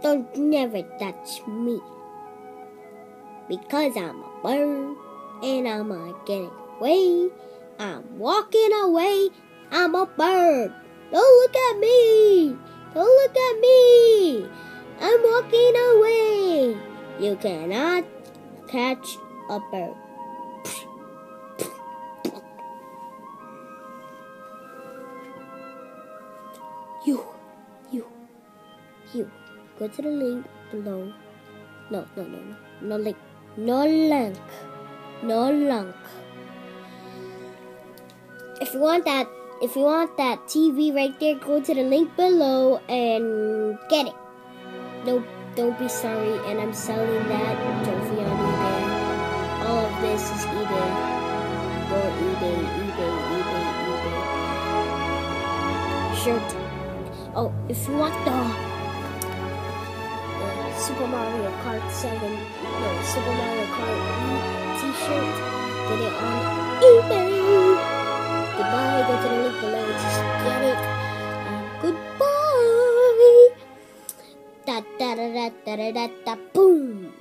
Don't never touch me. Because I'm a bird and I'm getting away. I'm walking away. I'm a bird. Don't look at me. Don't look at me. I'm walking away. You cannot catch a bird. You. Go to the link below. No link. No link. If you want that TV right there, go to the link below and get it. Don't be sorry, and I'm selling that trophy on eBay. All of this is eBay. Go eBay. Shirt. Oh, if you want the Super Mario Kart 7, Super Mario Kart t-shirt, get it on eBay. Goodbye, go to the link below, just get it, and goodbye. Da da da da da da da boom.